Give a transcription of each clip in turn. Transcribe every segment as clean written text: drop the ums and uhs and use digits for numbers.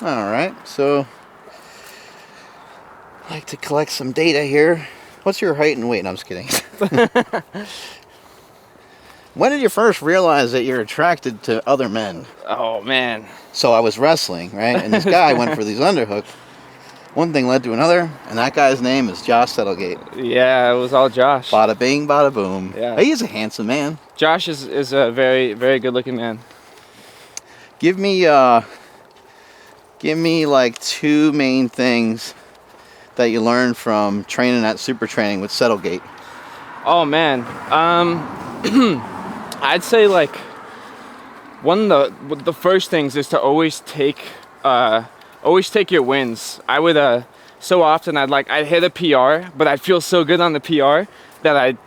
All right, so I like to collect some data here. What's your height and weight? No, I'm just kidding. When did you first realize that you're attracted to other men? Oh, man. So I was wrestling, right? And this guy went for these underhooks. One thing led to another, and that guy's name is Josh Settlegate. Yeah, it was all Josh. Bada bing, bada boom. Yeah. He is a handsome man. Josh is a very, very good-looking man. Give me like 2 main things that you learned from training at Super Training with Settlegate. Oh, man. I'd say like one of the first things is to always take your wins. I would so often I'd hit a PR, but I'd feel so good on the PR that I'd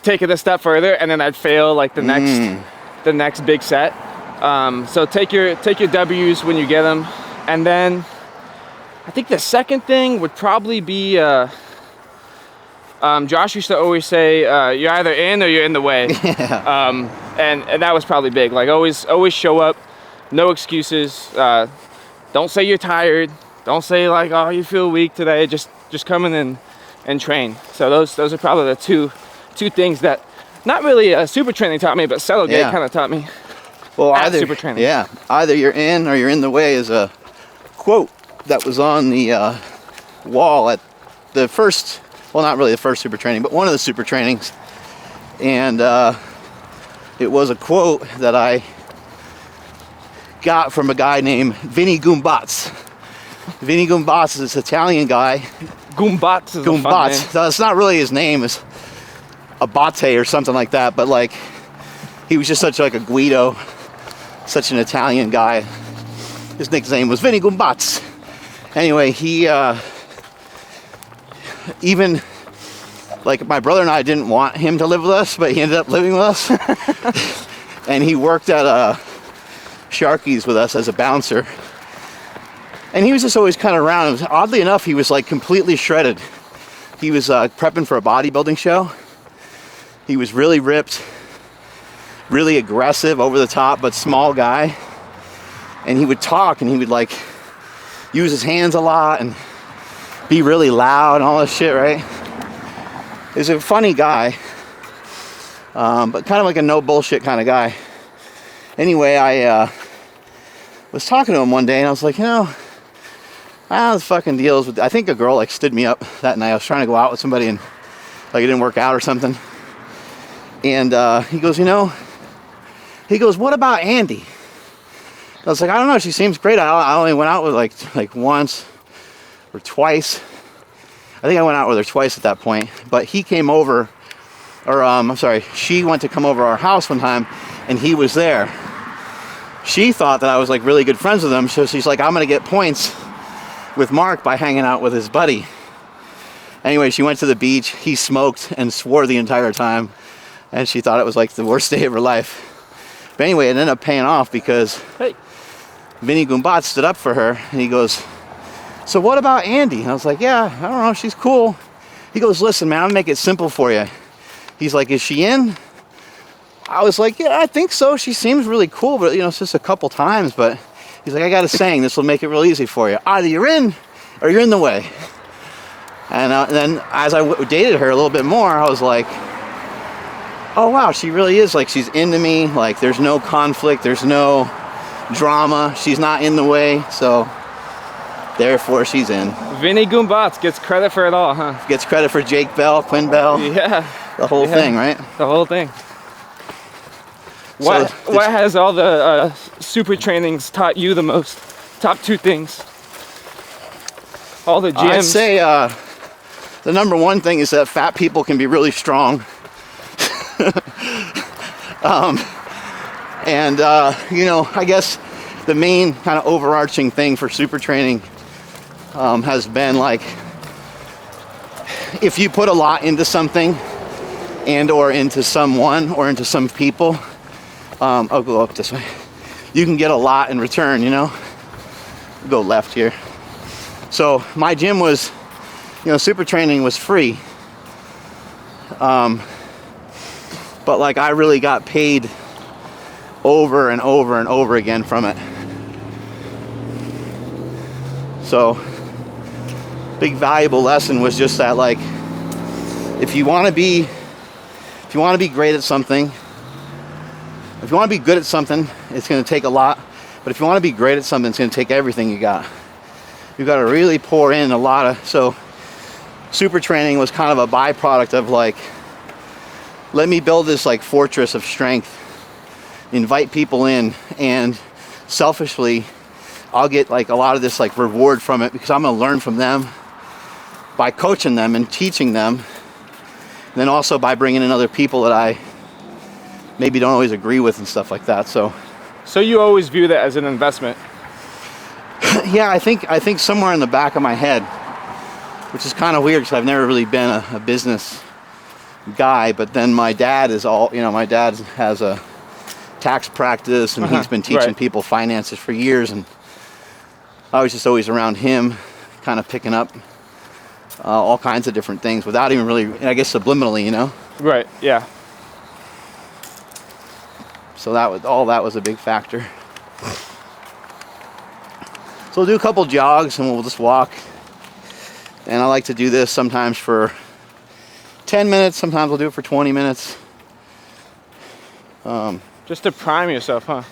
take it a step further and then I'd fail like the next big set. So take your W's when you get them, and then I think the second thing would probably be Josh used to always say, you're either in or you're in the way. Yeah. And that was probably big. Like always show up, no excuses. Don't say you're tired. Don't say like, oh, you feel weak today. Just come in and train. So those are probably the two things that not really Super Training taught me, but Settlegate kind of taught me. Well, either Super Training. Yeah, either you're in or you're in the way is a quote that was on the wall at the first. Well, not really the first Super Training, but one of the Super Trainings. And it was a quote that I got from a guy named Vinny Goombats. Vinny Goombats is this Italian guy. Goombats is a fun name. So it's not really his name. It's Abate or something like that. But like, he was just such like a Guido, such an Italian guy. His nickname was Vinny Goombats. Anyway, he... even like my brother and I didn't want him to live with us, but he ended up living with us. And he worked at Sharky's with us as a bouncer. And he was just always kind of around. Oddly enough, he was like completely shredded. He was prepping for a bodybuilding show. He was really ripped, really aggressive, over the top, but small guy. And he would talk and he would like use his hands a lot and be really loud and all this shit, right? He's a funny guy, but kind of like a no bullshit kind of guy. Anyway, I was talking to him one day and I was like, the fucking deals with, I think a girl like stood me up that night. I was trying to go out with somebody and like it didn't work out or something. And he goes, what about Andy? I was like, I don't know, she seems great. I only went out with like once or twice. I think I went out with her twice at that point. But he came over, or she went to come over our house one time and he was there. She thought that I was like really good friends with him, so she's like, I'm gonna get points with Mark by hanging out with his buddy. Anyway, she went to the beach, he smoked and swore the entire time, and she thought it was like the worst day of her life. But anyway, it ended up paying off because Vinny Goombats stood up for her and he goes, so what about Andy? And I was like, yeah, I don't know, she's cool. He goes, listen, man, I'll make it simple for you. He's like, is she in? I was like, yeah, I think so. She seems really cool, but it's just a couple times. But he's like, I got a saying, this will make it real easy for you. Either you're in or you're in the way. And then as I dated her a little bit more, I was like, oh wow, she really is like, she's into me. Like there's no conflict, there's no drama. She's not in the way, so therefore she's in. Vinny Goombats gets credit for it all, huh? Gets credit for Jake Bell, Quinn Bell. Yeah. The whole thing, right? The whole thing. What has all the Super Trainings taught you the most? Top 2 things. All the gyms. I'd say the number one thing is that fat people can be really strong. I guess the main kind of overarching thing for Super Training has been like, if you put a lot into something and or into someone or into some people, I'll go up this way, you can get a lot in return, We'll go left here. So my gym was, Super Training was free, but like I really got paid over and over and over again from it. So big valuable lesson was just that, like, if you want to be great at something, if you want to be good at something, it's going to take a lot. But if you want to be great at something, it's going to take everything you got. You've got to really pour in a lot of. So super training was kind of a byproduct of, like, let me build this like fortress of strength, invite people in, and selfishly I'll get like a lot of this like reward from it, because I'm going to learn from them by coaching them and teaching them, and then also by bringing in other people that I maybe don't always agree with and stuff like that. So you always view that as an investment? Yeah, I think somewhere in the back of my head, which is kind of weird because I've never really been a business guy, but then my dad is all, my dad has a tax practice, and he's been teaching people finances for years, and I was just always around him, kind of picking up all kinds of different things without even really, I guess, subliminally, Right, yeah. So that was a big factor. So we'll do a couple jogs and we'll just walk. And I like to do this sometimes for 10 minutes, sometimes I'll do it for 20 minutes. Just to prime yourself, huh?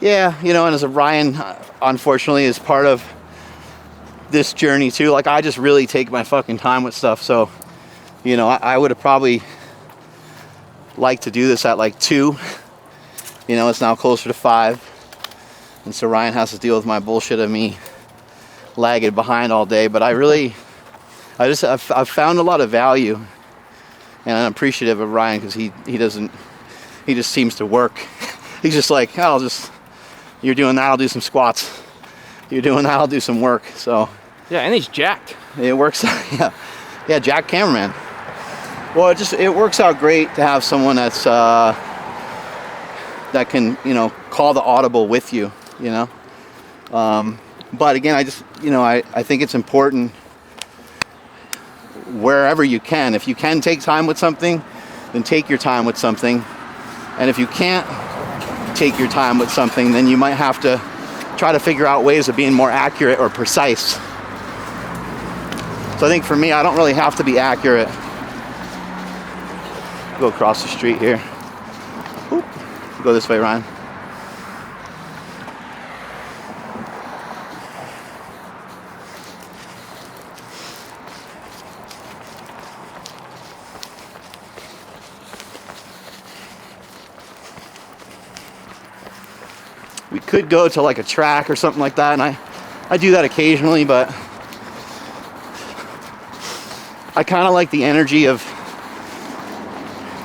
Yeah, and as a Ryan, unfortunately, is part of this journey too. Like, I just really take my fucking time with stuff. So, I would have probably liked to do this at like 2. It's now closer to 5. And so Ryan has to deal with my bullshit of me lagging behind all day. But I've found a lot of value, and I'm appreciative of Ryan, because he just seems to work. He's just like, you're doing that, I'll do some squats. You're doing that, I'll do some work. So yeah, and he's jacked. It works. Yeah, Jack cameraman. Well, it works out great to have someone that's that can call the audible with you. But again, I think it's important wherever you can. If you can take time with something, then take your time with something. And if you can't take your time with something, then you might have to try to figure out ways of being more accurate or precise. So I think for me, I don't really have to be accurate. Go across the street here. Oop. Go this way, Ryan. We could go to like a track or something like that, and I do that occasionally, but I kind of like the energy of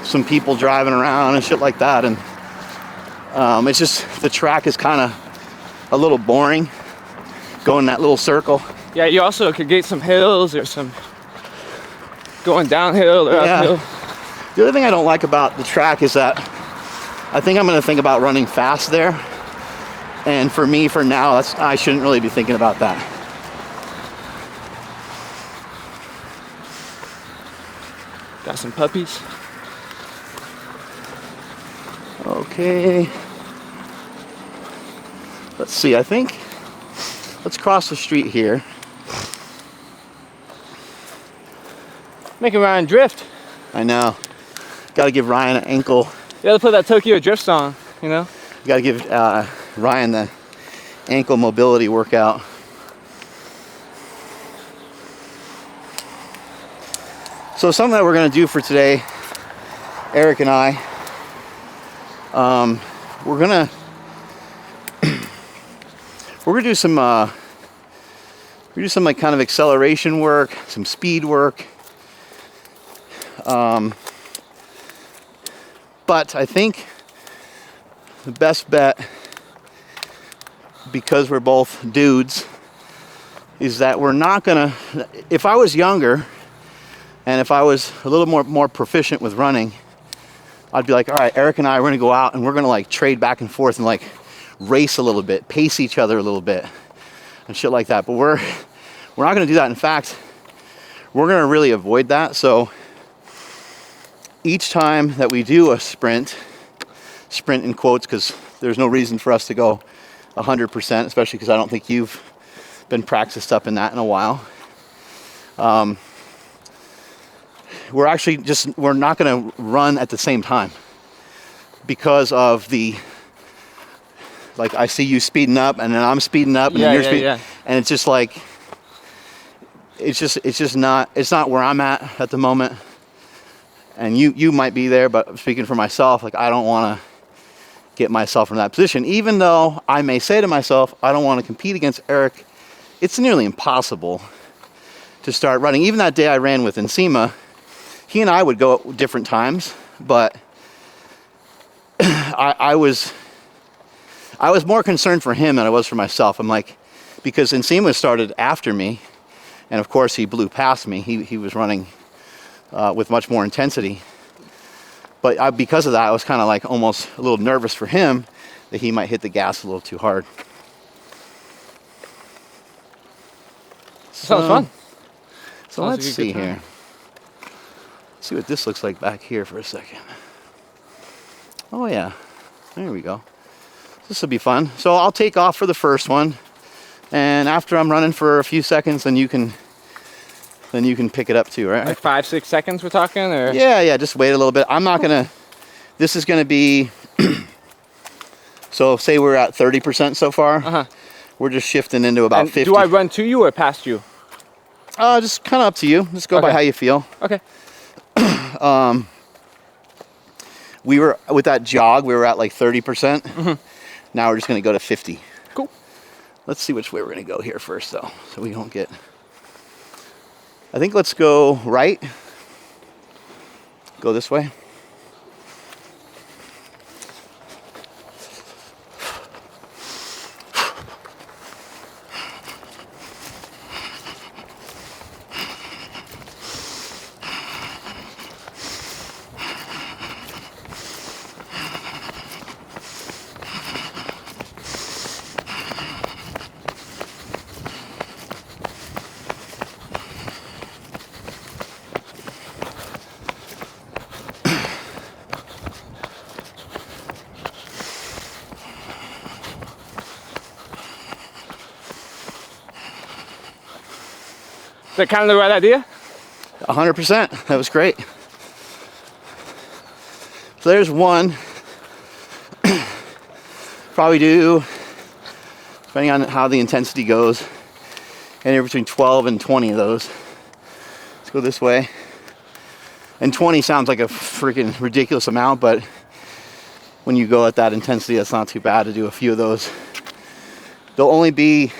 some people driving around and shit like that, and it's just, the track is kind of a little boring, going that little circle. Yeah, you also could get some hills or some going downhill or uphill. The other thing I don't like about the track is that I think I'm going to think about running fast there. And for me, for now, I shouldn't really be thinking about that. Got some puppies. Okay. Let's see, let's cross the street here. Making Ryan drift. I know. Got to give Ryan an ankle. You gotta put that Tokyo Drift song, Got to give Ryan the ankle mobility workout. So something that we're going to do for today, Eric and I, we're gonna do some like kind of acceleration work, some speed work. But I think the best bet, because we're both dudes, is that we're not gonna, if I was younger and if I was a little more proficient with running, I'd be like, all right, Eric and I, we're gonna go out and we're gonna like trade back and forth and like race a little bit, pace each other a little bit and shit like that. But we're not gonna do that. In fact, we're gonna really avoid that. So each time that we do a sprint in quotes, because there's no reason for us to go 100%, especially because I don't think you've been practiced up in that in a while. We're actually we're not going to run at the same time because of the, like, I see you speeding up and then I'm speeding up and then you're speeding, and it's just like, it's not where I'm at the moment. And you might be there, but speaking for myself, like, I don't want to get myself in that position. Even though I may say to myself, I don't want to compete against Eric, it's nearly impossible to start running. Even that day I ran with Nsima, he and I would go at different times, but I was more concerned for him than I was for myself. I'm like, because Nsima started after me, and of course he blew past me. He was running with much more intensity. But because of that, I was kind of like almost a little nervous for him that he might hit the gas a little too hard. Sounds fun. So let's see here. Let's see what this looks like back here for a second. Oh yeah, there we go. This will be fun. So I'll take off for the first one, and after I'm running for a few seconds, then you can pick it up too, right? Like 5-6 seconds we're talking, or? Yeah, just wait a little bit. I'm not gonna, this is gonna be, so say we're at 30% so far. We're just shifting into about 50. Do I run to you or past you? Just kind of up to you. Just go by how you feel. Okay. We were, with that jog, we were at like 30%. Now we're just gonna go to 50. Cool. Let's see which way we're gonna go here first though, so we don't get, I think let's go right. Go this way. Is that kind of the right idea? 100%. That was great. So there's one. Probably do, depending on how the intensity goes, anywhere between 12 and 20 of those. Let's go this way. And 20 sounds like a freaking ridiculous amount, but when you go at that intensity, that's not too bad to do a few of those. They'll only be,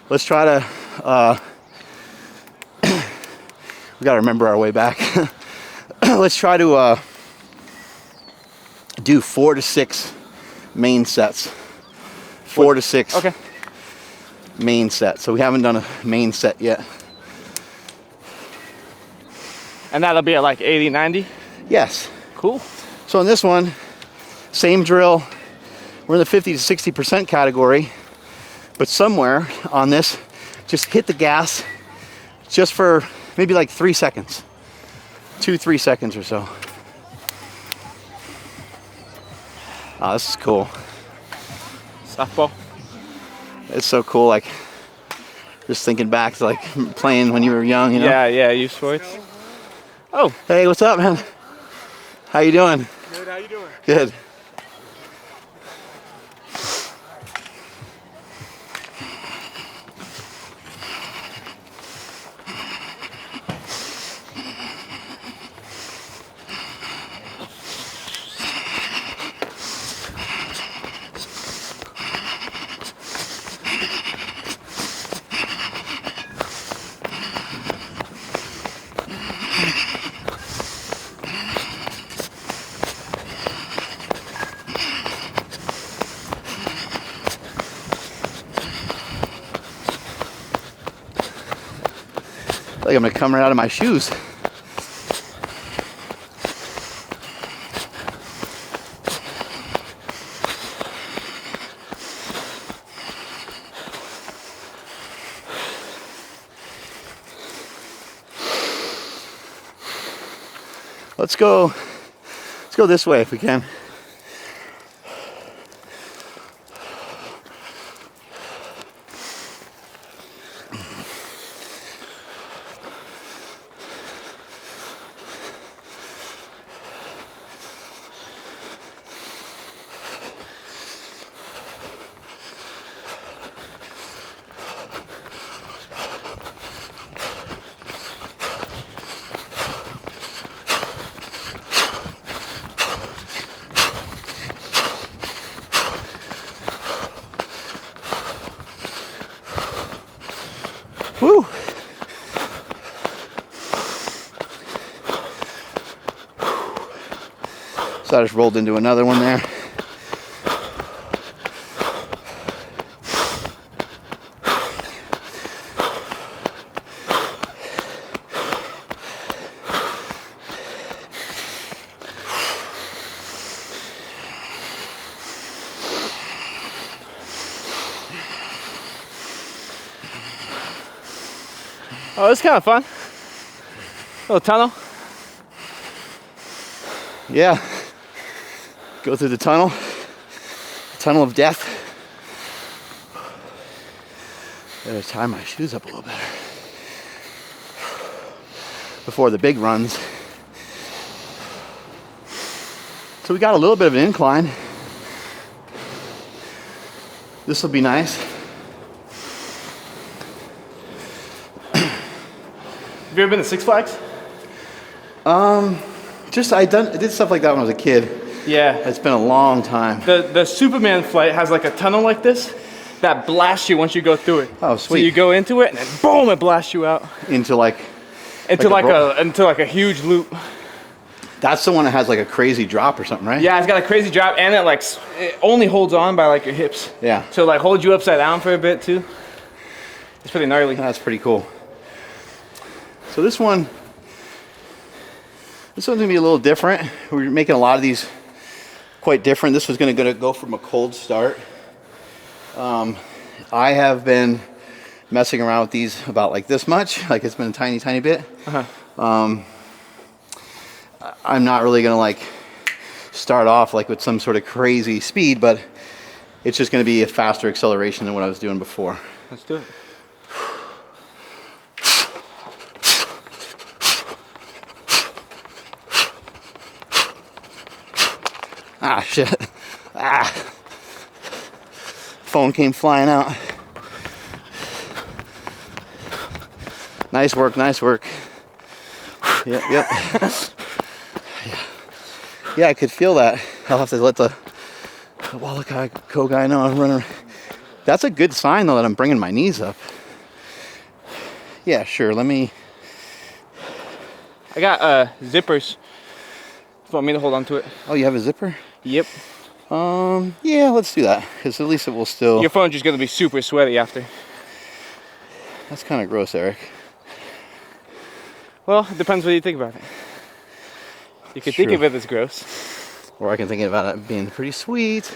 let's try to, we gotta remember our way back. Let's try to do 4 to 6 main sets. 4 to 6 okay. Main sets. So we haven't done a main set yet. And that'll be at like 80, 90? Yes. Cool. So in this one, same drill. We're in the 50 to 60% category, but somewhere on this, just hit the gas just for maybe like 3 seconds. 2-3 seconds or so. Oh, this is cool. Softball. It's so cool, like just thinking back to like playing when you were young, you know? Yeah, youth sports. Oh. Hey, what's up, man? How you doing? Good, how you doing? Good. Like I'm gonna come right out of my shoes. Let's go this way if we can. Woo! So I just rolled into another one there. Oh, it's kind of fun. Little tunnel. Yeah. Go through the tunnel. Tunnel of death. Gotta tie my shoes up a little better before the big runs. So we got a little bit of an incline. This will be nice. Have you ever been to Six Flags? I did stuff like that when I was a kid. Yeah. It's been a long time. The Superman flight has like a tunnel like this that blasts you once you go through it. Oh, sweet. So you go into it and then boom, it blasts you out Into like into a huge loop. that's the one that has like a crazy drop or something, right? Yeah, it's got a crazy drop and it only holds on by like your hips. Yeah. So like holds you upside down for a bit too. It's pretty gnarly. That's pretty cool. So this one's gonna be a little different. We're making a lot of these quite different. This was gonna go from a cold start. I have been messing around with these about like this much. Like it's been a tiny, tiny bit. I'm not really gonna like start off like with some sort of crazy speed, but it's just gonna be a faster acceleration than what I was doing before. Let's do it. Ah, shit. Ah. Phone came flying out. Nice work, nice work. Yep, yep. Yeah, I could feel that. I'll have to let the guy know I'm running. That's a good sign, though, that I'm bringing my knees up. Yeah, sure, let me... I got zippers. You want me to hold on to it? Oh, you have a zipper? Yep. Yeah, let's do that, because at least it will still... Your phone's just gonna be super sweaty after. That's kind of gross, Eric. Well, it depends what you think about it. You could think True. of it as gross. Or I can think about it being pretty sweet.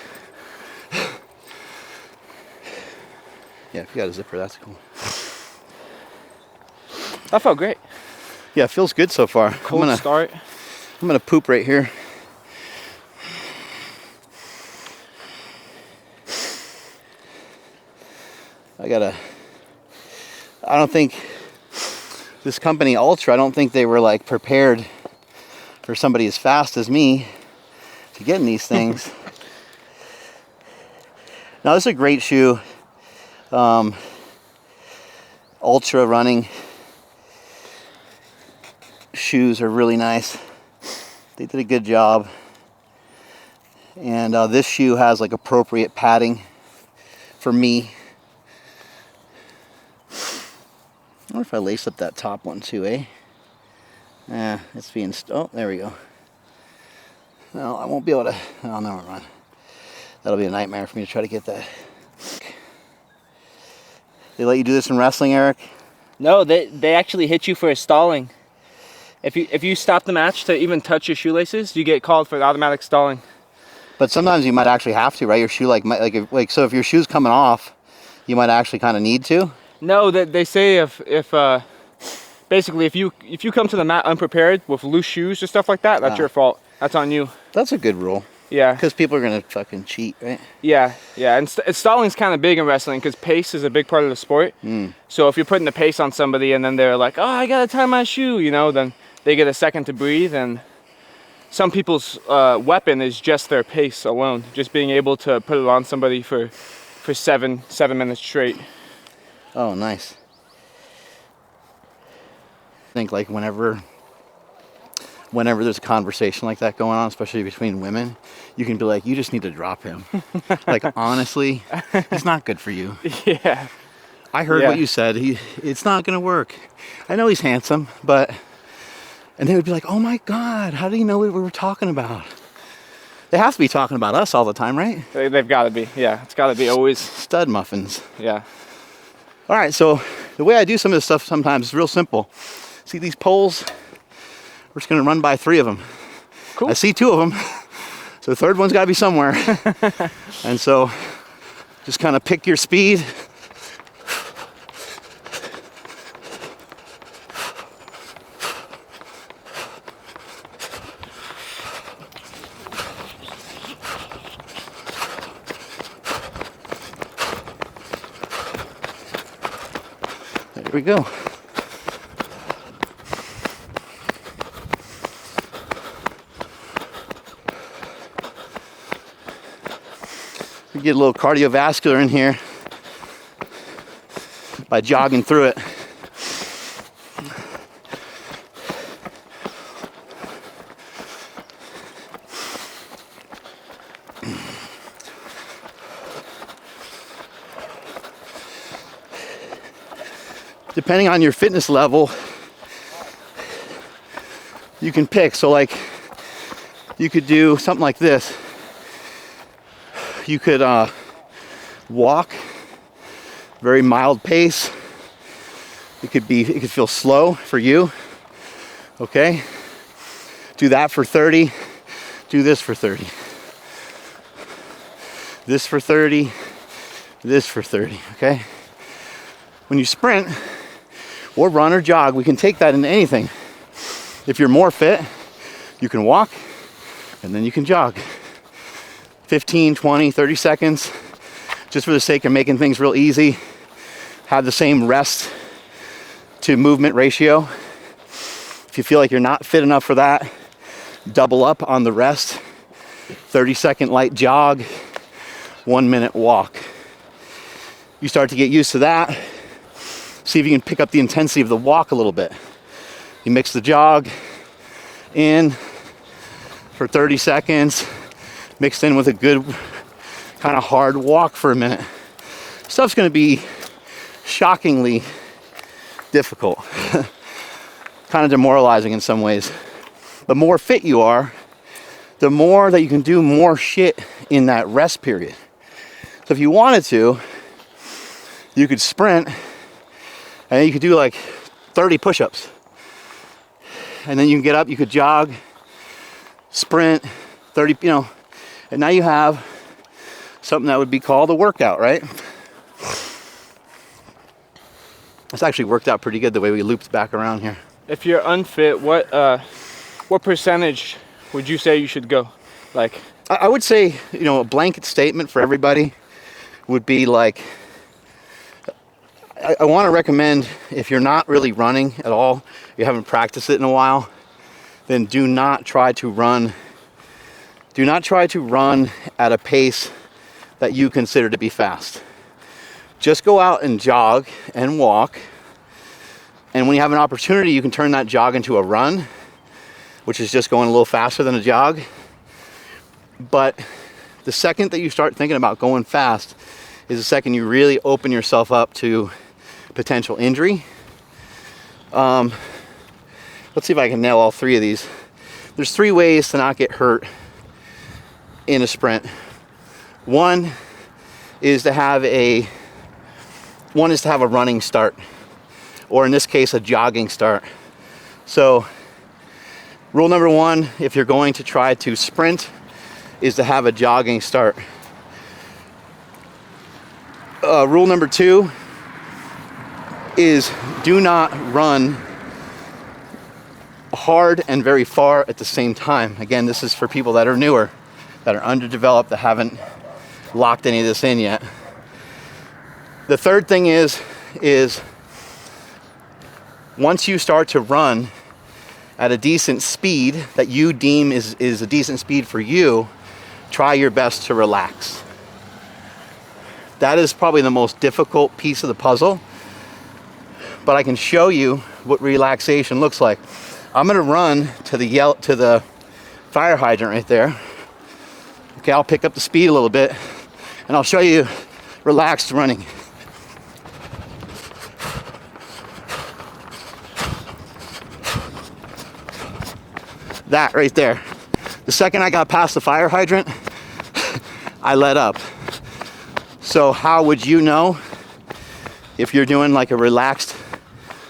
Yeah, if you got a zipper, that's cool. That felt great. Yeah, it feels good so far. Cold start. I'm gonna poop right here. I don't think this company Ultra, I don't think they were like prepared for somebody as fast as me to get in these things. Now this is a great shoe. Ultra running shoes are really nice. They did a good job. And this shoe has like appropriate padding for me. I wonder if I lace up that top one too, eh? It's being, oh, there we go. No, I won't be able to, oh, never mind. That'll be a nightmare for me to try to get that. They let you do this in wrestling, Eric? No, they actually hit you for a stalling. If you stop the match to even touch your shoelaces, you get called for automatic stalling. But sometimes you might actually have to, right? Your shoe so if your shoe's coming off, you might actually kind of need to. No, they say if basically if you come to the mat unprepared with loose shoes or stuff like that, that's your fault. That's on you. That's a good rule. Yeah. Because people are gonna fucking cheat, right? Yeah, yeah. And stalling's kind of big in wrestling because pace is a big part of the sport. So if you're putting the pace on somebody and then they're like, oh, I gotta tie my shoe, you know, then they get a second to breathe. And some people's weapon is just their pace alone, just being able to put it on somebody for 7 minutes straight. Oh, nice. I think like whenever there's a conversation like that going on, especially between women, you can be like, you just need to drop him. Like, honestly, it's not good for you. Yeah. I heard what you said. It's not gonna work. I know he's handsome, but, and they would be like, oh my God, how do you know what we were talking about? They have to be talking about us all the time, right? They've got to be. Yeah, it's got to be always. Stud muffins. Yeah. All right, so the way I do some of this stuff sometimes is real simple. See these poles? We're just gonna run by 3 of them. Cool. I see 2 of them, so the third one's gotta be somewhere. And so just kind of pick your speed. There we go. We get a little cardiovascular in here by jogging through it. Depending on your fitness level, you can pick. So like, you could do something like this. You could walk, very mild pace. It could feel slow for you. Okay? Do that for 30. Do this for 30. This for 30. This for 30. Okay? When you sprint, or run or jog, we can take that into anything. If you're more fit, you can walk and then you can jog. 15, 20, 30 seconds, just for the sake of making things real easy. Have the same rest to movement ratio. If you feel like you're not fit enough for that, double up on the rest. 30-second light jog, 1 minute walk. You start to get used to that. See if you can pick up the intensity of the walk a little bit. You mix the jog in for 30 seconds, mixed in with a good kind of hard walk for a minute. Stuff's gonna be shockingly difficult, kind of demoralizing in some ways. The more fit you are, the more that you can do more shit in that rest period. So if you wanted to, you could sprint and you could do like 30 push-ups. And then you can get up, you could jog, sprint, 30, and now you have something that would be called a workout, right? It's actually worked out pretty good the way we looped back around here. If you're unfit, what percentage would you say you should go? Like, I would say, a blanket statement for everybody would be like, I want to recommend, if you're not really running at all, you haven't practiced it in a while, then do not try to run at a pace that you consider to be fast. Just go out and jog and walk. And when you have an opportunity, you can turn that jog into a run, which is just going a little faster than a jog. But the second that you start thinking about going fast is the second you really open yourself up to potential injury. Let's see if I can nail all 3 of these. There's 3 ways to not get hurt in a sprint. One is to have a running start, or in this case, a jogging start. So rule number 1, if you're going to try to sprint, is to have a jogging start. Rule number 2 is do not run hard and very far at the same time. Again, this is for people that are newer, that are underdeveloped, that haven't locked any of this in yet. The third thing is once you start to run at a decent speed that you deem is a decent speed for you, try your best to relax. That is probably the most difficult piece of the puzzle, but I can show you what relaxation looks like. I'm gonna run to the fire hydrant right there. Okay, I'll pick up the speed a little bit and I'll show you relaxed running. That right there. The second I got past the fire hydrant, I let up. So how would you know if you're doing like a relaxed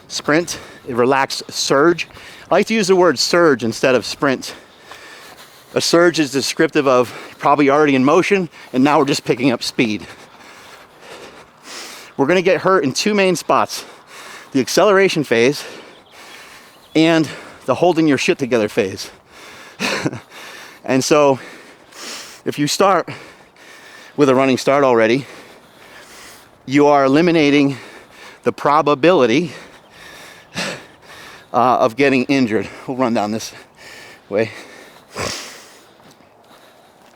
sprint, a relaxed surge? I like to use the word surge instead of sprint. A surge is descriptive of probably already in motion, and now we're just picking up speed. We're gonna get hurt in two main spots: the acceleration phase and the holding your shit together phase. And so if you start with a running start already, you are eliminating the probability of getting injured. We'll run down this way.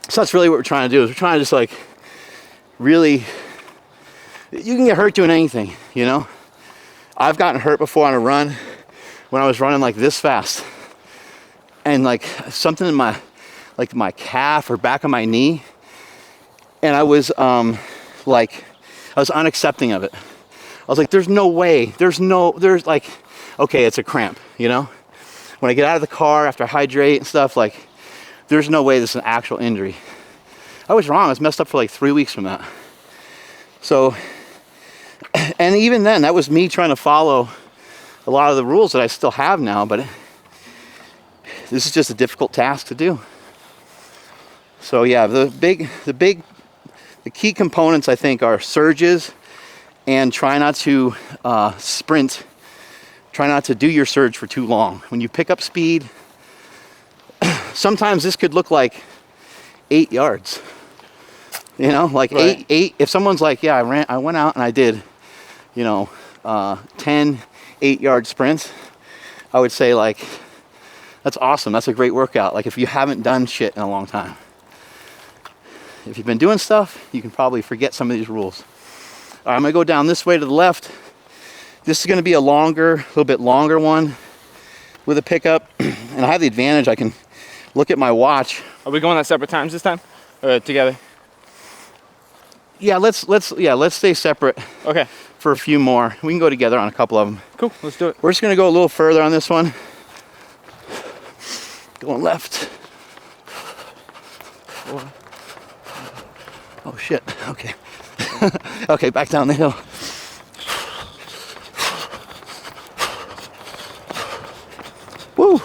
So that's really what we're trying to do, is we're trying to just like really, you can get hurt doing anything, you know? I've gotten hurt before on a run when I was running like this fast, and like something in my, like my calf or back of my knee, and I was like, I was unaccepting of it. I was like, there's no way, there's like, okay, it's a cramp, you know? When I get out of the car after I hydrate and stuff, like, there's no way this is an actual injury. I was wrong. I was messed up for like 3 weeks from that. So, and even then, that was me trying to follow a lot of the rules that I still have now, but this is just a difficult task to do. So yeah, the key components I think are surges, and try not to sprint. Try not to do your surge for too long. When you pick up speed, sometimes this could look like 8 yards. You know, like right. eight. If someone's like, yeah, I went out and I did, you know, 10 8-yard sprints, I would say like, that's awesome. That's a great workout. Like if you haven't done shit in a long time. If you've been doing stuff, you can probably forget some of these rules. All right, I'm gonna go down this way to the left. This is gonna be a little bit longer one with a pickup. And I have the advantage, I can look at my watch. Are we going at separate times this time, or together? Yeah, let's stay separate. Okay. For a few more. We can go together on a couple of them. Cool, let's do it. We're just gonna go a little further on this one. Going left. Oh shit, okay. Okay, back down the hill. Woo!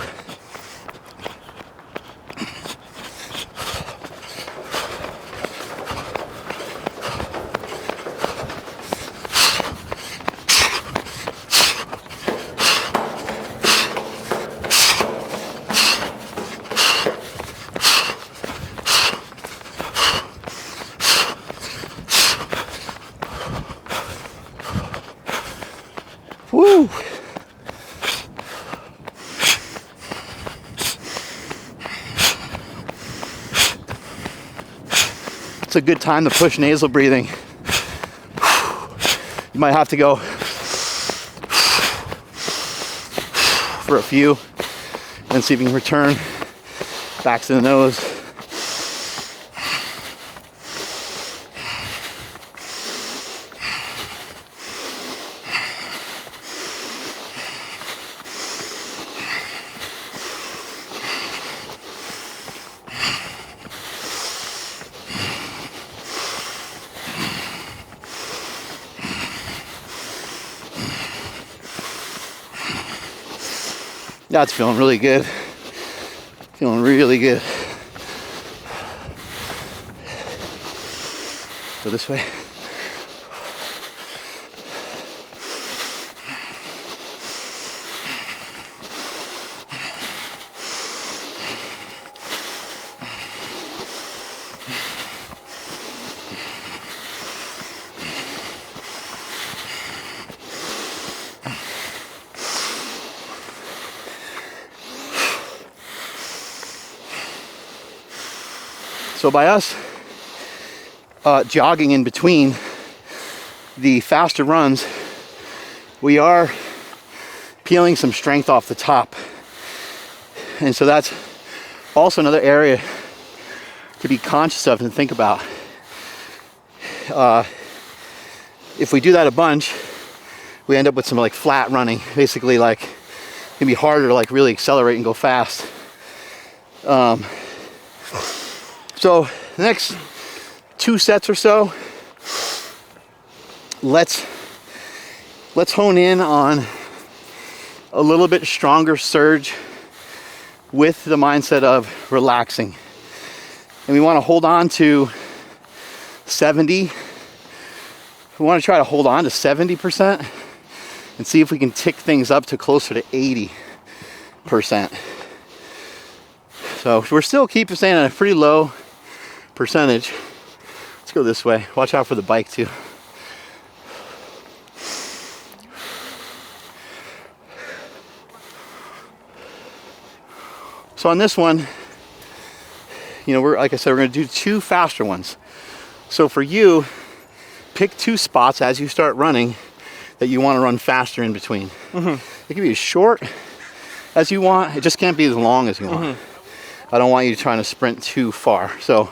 Woo! It's a good time to push nasal breathing. You might have to go for a few and see if you can return back to the nose. That's feeling really good. Feeling really good. Go this way. So by us jogging in between the faster runs, we are peeling some strength off the top. And so that's also another area to be conscious of and think about. If we do that a bunch, we end up with some like flat running. Basically, like it can be harder to like really accelerate and go fast. So the next 2 sets or so, let's hone in on a little bit stronger surge with the mindset of relaxing. And we want to hold on to 70. We want to try to hold on to 70% and see if we can tick things up to closer to 80%. So we're still keeping staying at a pretty low percentage. Let's go this way. Watch out for the bike too. So on this one, you know, like I said, we're going to do 2 faster ones. So for you, pick 2 spots as you start running that you want to run faster in between. It can be as short as you want. It just can't be as long as you want. I don't want you trying to sprint too far. So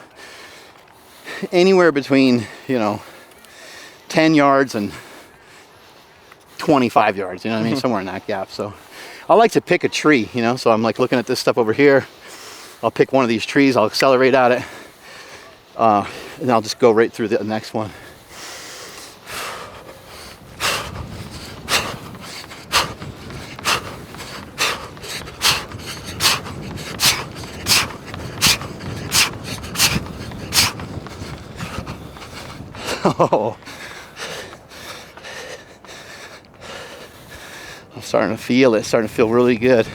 anywhere between, you know, 10 yards and 25 yards, you know what I mean? Somewhere in that gap. So I like to pick a tree, you know, so I'm like looking at this stuff over here. I'll pick one of these trees, I'll accelerate at it, and I'll just go right through the next one. Oh, I'm starting to feel it, starting to feel really good.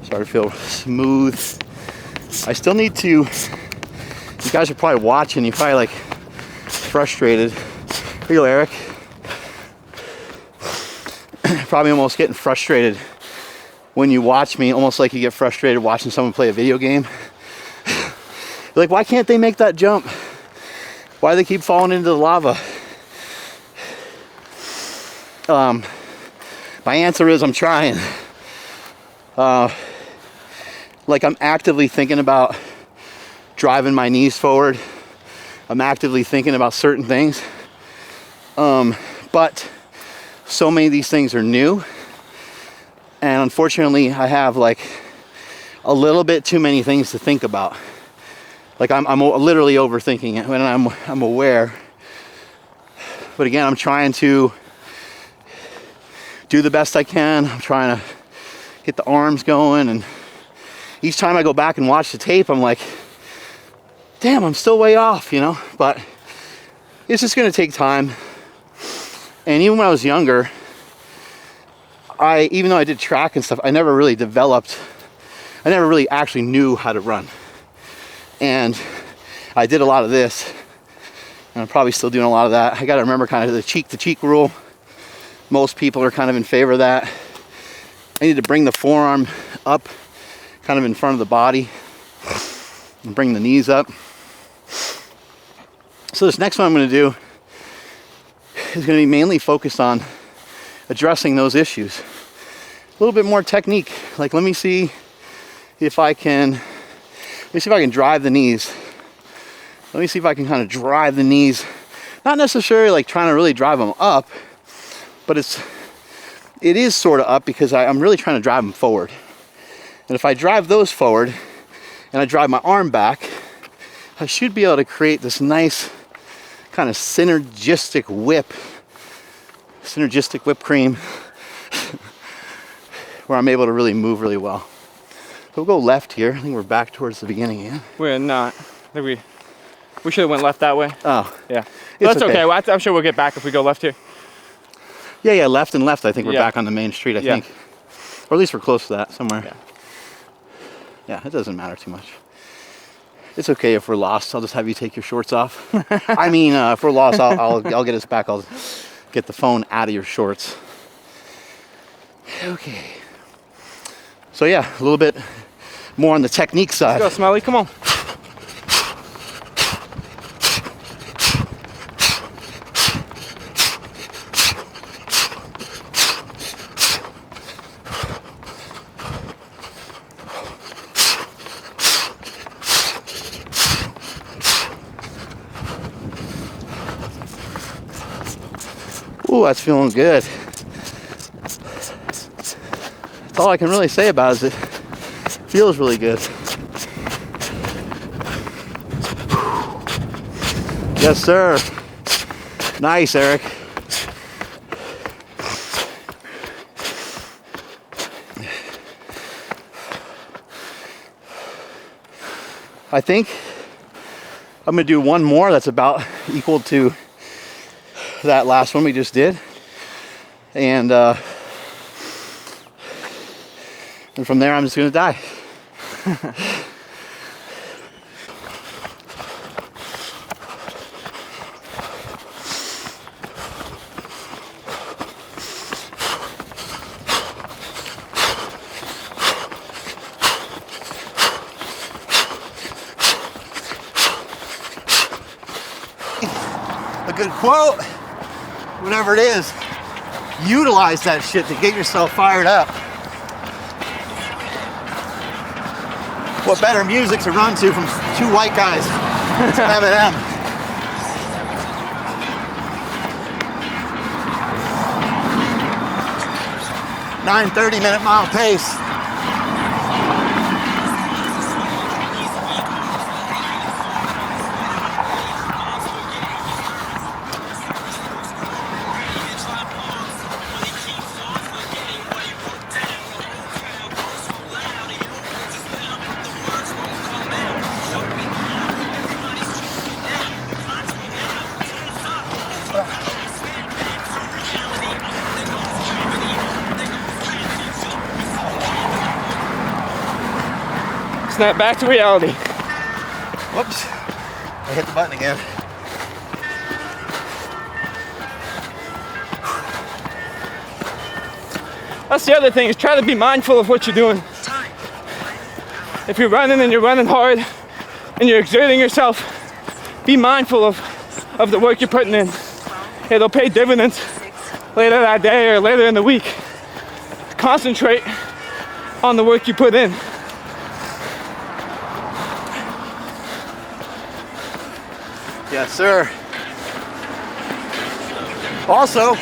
Starting to feel smooth. I still need to, you guys are probably watching, you're probably like frustrated. Real Eric. Probably almost getting frustrated when you watch me, almost like you get frustrated watching someone play a video game. You're like, why can't they make that jump? Why do they keep falling into the lava? My answer is I'm trying. Like I'm actively thinking about driving my knees forward. I'm actively thinking about certain things. But so many of these things are new. And unfortunately, I have like a little bit too many things to think about. Like I'm literally overthinking it when I'm aware. But again, I'm trying to do the best I can. I'm trying to get the arms going, and each time I go back and watch the tape, I'm like, damn, I'm still way off, you know? But it's just gonna take time. And even when I was younger, even though I did track and stuff, I never really actually knew how to run. And I did a lot of this, and I'm probably still doing a lot of that. I gotta remember kind of the cheek-to-cheek rule. Most people are kind of in favor of that. I need to bring the forearm up kind of in front of the body and bring the knees up. So this next one I'm gonna do is gonna be mainly focused on addressing those issues. A little bit more technique. Like, let me see if I can drive the knees. Let me see if I can kind of drive the knees. Not necessarily like trying to really drive them up, but it is sort of up because I'm really trying to drive them forward. And if I drive those forward and I drive my arm back, I should be able to create this nice kind of synergistic whipped cream where I'm able to really move really well. We'll go left here. I think we're back towards the beginning again. We're not. I think we should have went left that way. Oh. Yeah. That's okay. Well, I'm sure we'll get back if we go left here. Yeah, left and left. I think we're back on the main street, I think. Or at least we're close to that somewhere. Yeah, it doesn't matter too much. It's okay if we're lost. I'll just have you take your shorts off. I mean, if we're lost, I'll get us back. I'll get the phone out of your shorts. Okay. So yeah, a little bit more on the technique side. Let's go, Smelly, come on. Ooh, that's feeling good. That's all I can really say about it is it feels really good. Yes, sir. Nice, Eric. I think I'm gonna do one more that's about equal to that last one we just did. And from there, I'm just gonna die. A good quote, whatever it is, utilize that shit to get yourself fired up. What better music to run to from two white guys? It's Eminem. 9:30-minute mile pace. Snap back to reality. Whoops, I hit the button again. That's the other thing, is try to be mindful of what you're doing. If you're running and you're running hard and you're exerting yourself, be mindful of the work you're putting in. It'll pay dividends later that day or later in the week. Concentrate on the work you put in. Yes, sir. Also,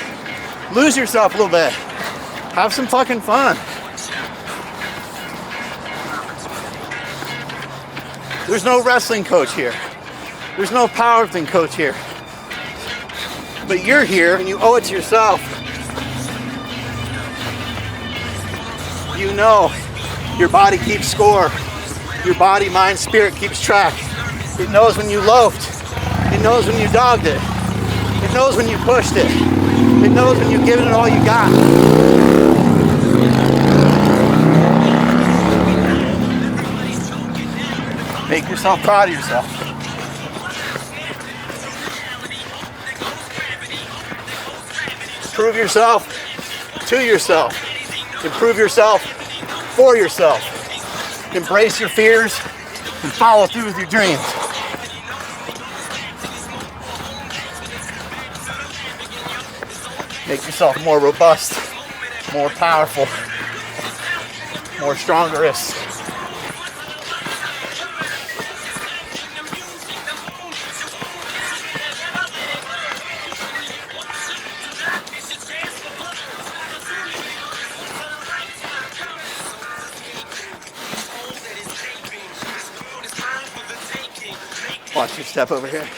lose yourself a little bit. Have some fucking fun. There's no wrestling coach here. There's no powerlifting coach here. But you're here and you owe it to yourself. You know your body keeps score. Your body, mind, spirit keeps track. It knows when you loafed. It knows when you dogged it. It knows when you pushed it. It knows when you've given it all you got. Make yourself proud of yourself. Prove yourself to yourself. Improve yourself for yourself. Embrace your fears and follow through with your dreams. Make yourself more robust, more powerful, more stronger-ist. Watch your step over here.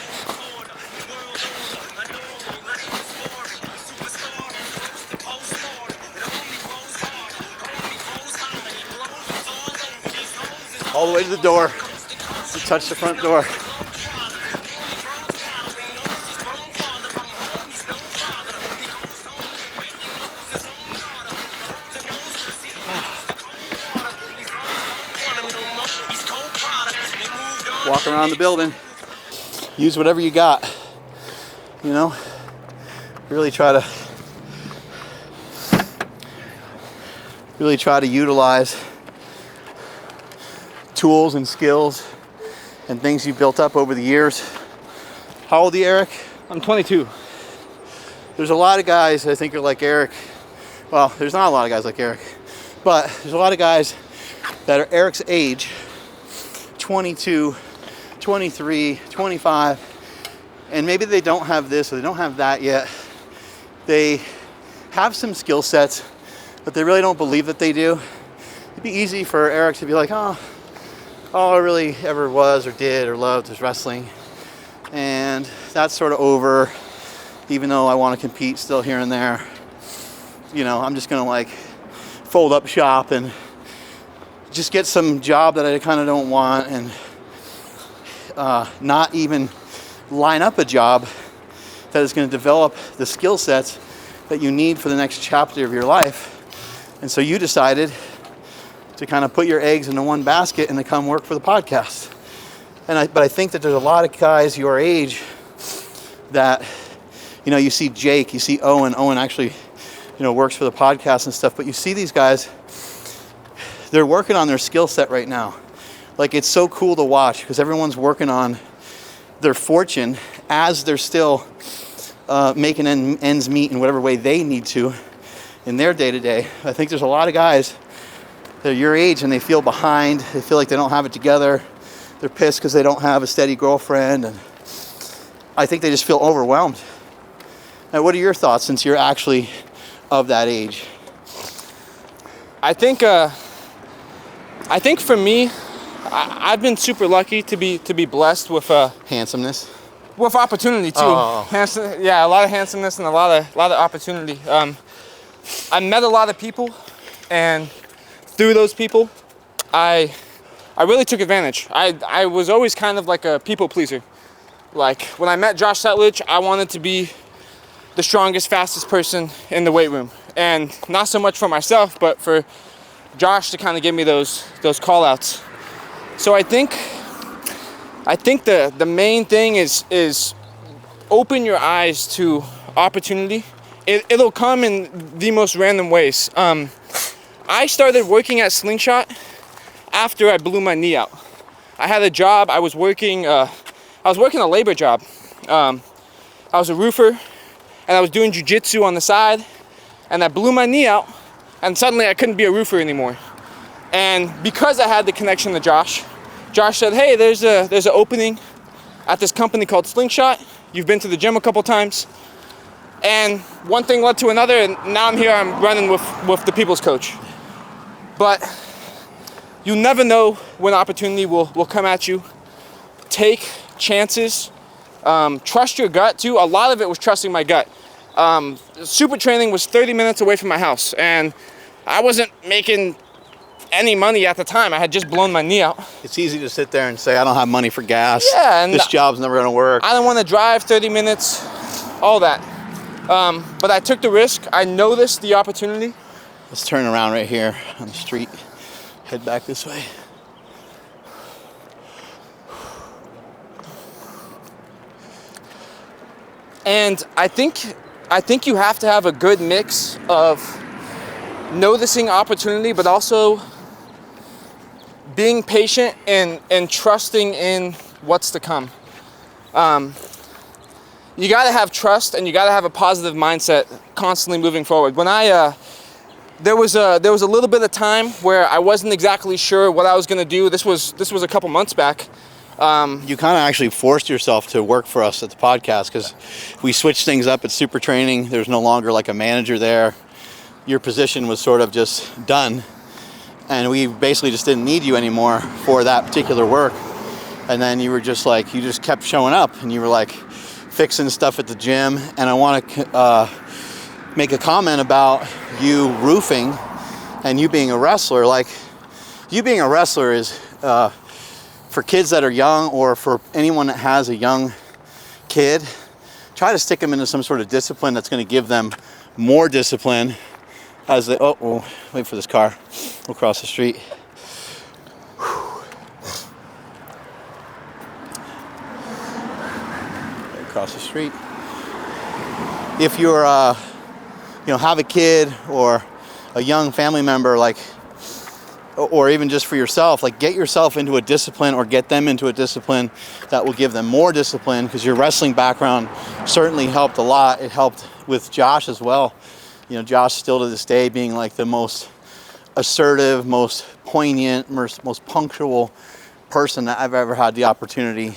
All the way to the door. You touch the front door. Walk around the building. Use whatever you got. You know, really try to utilize tools and skills and things you built up over the years. How old are you, Eric? I'm 22. There's a lot of guys I think are like Eric. Well, there's not a lot of guys like Eric, but there's a lot of guys that are Eric's age, 22, 23, 25, and maybe they don't have this or they don't have that yet. They have some skill sets, but they really don't believe that they do. It'd be easy for Eric to be like, oh, all I really ever was or did or loved was wrestling. And that's sort of over, even though I want to compete still here and there. You know, I'm just going to like fold up shop and just get some job that I kind of don't want, and not even line up a job that is going to develop the skill sets that you need for the next chapter of your life. And so you decided to kind of put your eggs into one basket and to come work for the podcast. But I think that there's a lot of guys your age that, you know, you see Jake, you see Owen. Owen actually, you know, works for the podcast and stuff. But you see these guys, they're working on their skill set right now. Like, it's so cool to watch because everyone's working on their fortune as they're still making ends meet in whatever way they need to in their day-to-day. I think there's a lot of guys that are your age and they feel behind. They feel like they don't have it together. They're pissed because they don't have a steady girlfriend. And I think they just feel overwhelmed. Now, what are your thoughts since you're actually of that age? I think for me, I've been super lucky to be blessed with Handsomeness? With opportunity too. Oh. Yeah, a lot of handsomeness and a lot of opportunity. I met a lot of people, and through those people, I really took advantage. I was always kind of like a people pleaser. Like, when I met Josh Setledge, I wanted to be the strongest, fastest person in the weight room, and not so much for myself, but for Josh to kind of give me those call outs. So I think the main thing is open your eyes to opportunity. It'll come in the most random ways. I started working at Slingshot after I blew my knee out. I had a job. I was working a labor job. I was a roofer, and I was doing jiu-jitsu on the side, and I blew my knee out, and suddenly I couldn't be a roofer anymore. And because I had the connection to Josh said, hey, there's an opening at this company called Slingshot. You've been to the gym a couple times. And one thing led to another, and now I'm here, I'm running with the people's coach. But you never know when opportunity will come at you. Take chances. Trust your gut too. A lot of it was trusting my gut. Super training was 30 minutes away from my house, and I wasn't making any money at the time. I had just blown my knee out. It's easy to sit there and say, I don't have money for gas. Yeah, and this job's never going to work. I don't want to drive 30 minutes, all that. But I took the risk. I noticed the opportunity. Let's turn around right here on the street. Head back this way. And I think you have to have a good mix of noticing opportunity, but also being patient and trusting in what's to come. You gotta have trust, and you gotta have a positive mindset constantly moving forward. When there was a little bit of time where I wasn't exactly sure what I was gonna do. This was a couple months back. You kind of actually forced yourself to work for us at the podcast because we switched things up at Super Training. There's no longer like a manager there. Your position was sort of just done, and we basically just didn't need you anymore for that particular work. And then you were just like, you just kept showing up, and you were like fixing stuff at the gym. And I want to make a comment about you roofing and you being a wrestler. Like, you being a wrestler is for kids that are young, or for anyone that has a young kid, try to stick them into some sort of discipline that's going to give them more discipline as they, we'll wait for this car. We'll cross the street. Across the street. If you're, have a kid or a young family member, like, or even just for yourself, like, get yourself into a discipline or get them into a discipline that will give them more discipline, because your wrestling background certainly helped a lot. It helped with Josh as well. You know, Josh still to this day being like the most assertive, most poignant, most punctual person that I've ever had the opportunity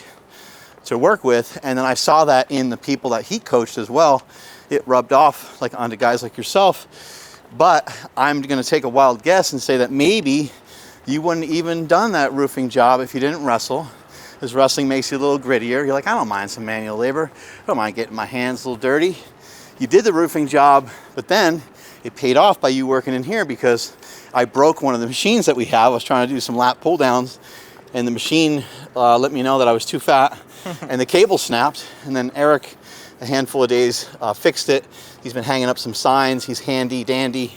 to work with. And then I saw that in the people that he coached as well. It rubbed off like onto guys like yourself But I'm going to take a wild guess and say that maybe you wouldn't even done that roofing job if you didn't wrestle. Because wrestling makes you a little grittier. You're like, I don't mind some manual labor. I don't mind getting my hands a little dirty. You did the roofing job, but then it paid off by you working in here, because I broke one of the machines that we have. I was trying to do some lat pull downs, and the machine let me know that I was too fat, and the cable snapped. And then Eric, a handful of days, fixed it. He's been hanging up some signs. He's handy dandy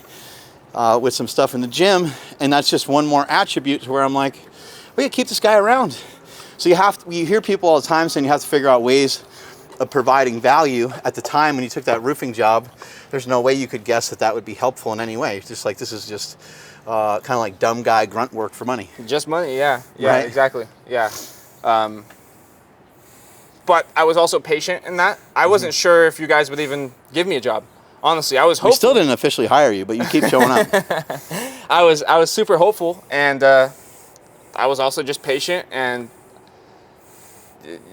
with some stuff in the gym, and that's just one more attribute to where I'm like, we gotta keep this guy around. So you hear people all the time saying you have to figure out ways of providing value. At the time when you took that roofing job, there's no way you could guess that that would be helpful in any way. It's just like, this is just kind of like dumb guy grunt work for money. Just money, yeah. Yeah, right? Exactly, yeah. But I was also patient in that. I wasn't sure if you guys would even give me a job. Honestly, I was hopeful. We still didn't officially hire you, but you keep showing up. I was super hopeful, and I was also just patient, and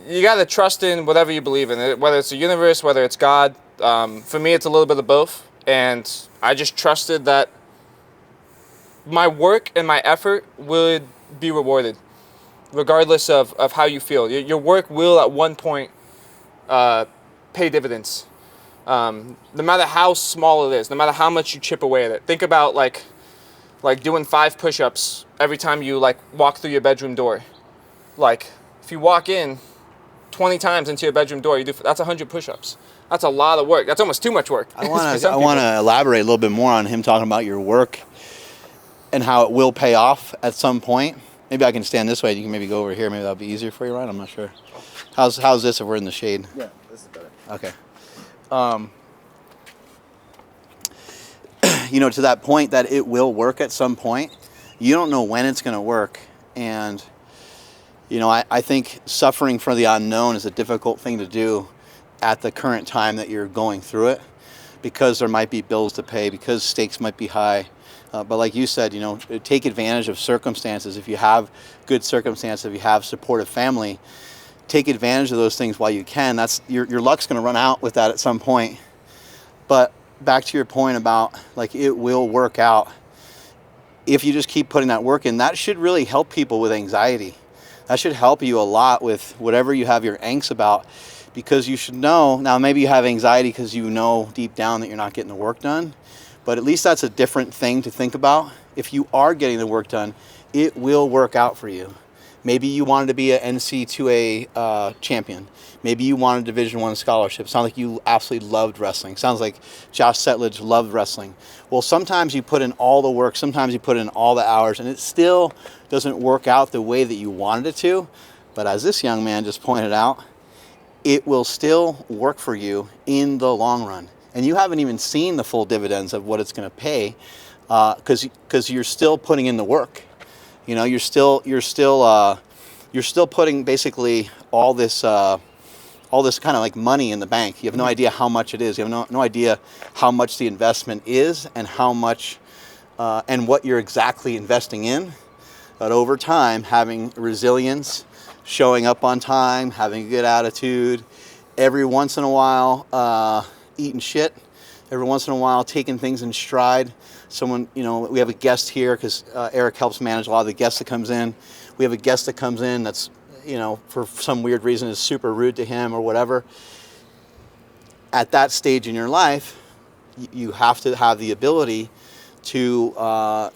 you got to trust in whatever you believe in, whether it's the universe, whether it's God. For me, it's a little bit of both, and I just trusted that my work and my effort would be rewarded, regardless of how you feel. Your work will at one point pay dividends. No matter how small it is, no matter how much you chip away at it. Think about like doing 5 push-ups every time you walk through your bedroom door. Like, if you walk in 20 times into your bedroom door, that's 100 push-ups. That's a lot of work. That's almost too much work. I want to elaborate a little bit more on him talking about your work and how it will pay off at some point. Maybe I can stand this way. You can maybe go over here. Maybe that'll be easier for you, right? I'm not sure. How's this if we're in the shade? Yeah, this is better. Okay. To that point that it will work at some point. You don't know when it's going to work. And, I think suffering for the unknown is a difficult thing to do at the current time that you're going through it, because there might be bills to pay, because stakes might be high. But like you said, take advantage of circumstances. If you have good circumstances, if you have supportive family, take advantage of those things while you can. That's your luck's going to run out with that at some point. But back to your point about it will work out if you just keep putting that work in. That should really help people with anxiety. That should help you a lot with whatever you have your angst about, because you should know. Now maybe you have anxiety because you know deep down that you're not getting the work done, but at least that's a different thing to think about. If you are getting the work done, it will work out for you. Maybe you wanted to be an NC2A champion. Maybe you wanted a Division I scholarship. Sounds like you absolutely loved wrestling. Sounds like Josh Setledge loved wrestling. Well, sometimes you put in all the work, sometimes you put in all the hours, and it still doesn't work out the way that you wanted it to. But as this young man just pointed out, it will still work for you in the long run. And you haven't even seen the full dividends of what it's going to pay, because you're still putting in the work. You're still putting basically all this kind of money in the bank. You have no idea how much it is. You have no idea how much the investment is and how much and what you're exactly investing in. But over time, having resilience, showing up on time, having a good attitude, every once in a while eating shit, every once in a while taking things in stride. Someone, we have a guest here because Eric helps manage a lot of the guests that comes in. We have a guest that comes in that's, for some weird reason is super rude to him or whatever. At that stage in your life, you have to have the ability to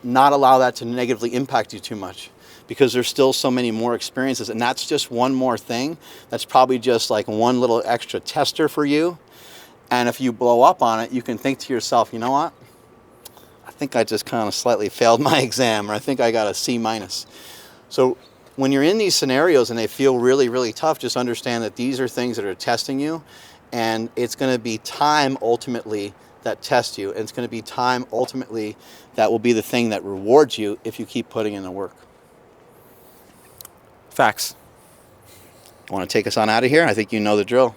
not allow that to negatively impact you too much, because there's still so many more experiences. And that's just one more thing. That's probably just one little extra tester for you. And if you blow up on it, you can think to yourself, you know what? I think I just kind of slightly failed my exam, or I think I got a C-. So when you're in these scenarios and they feel really, really tough, just understand that these are things that are testing you, and it's going to be time ultimately that tests you, and it's going to be time ultimately that will be the thing that rewards you if you keep putting in the work. Facts. Want to take us on out of here? I think you know the drill.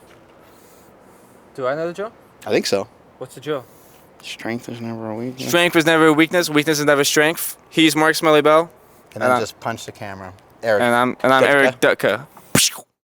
Do I know the drill? I think so. What's the drill? Strength is never a weakness. Strength is never a weakness. Weakness is never strength. He's Marksmellybell. And then just punch the camera. Eric. And I'm Eric Dutka.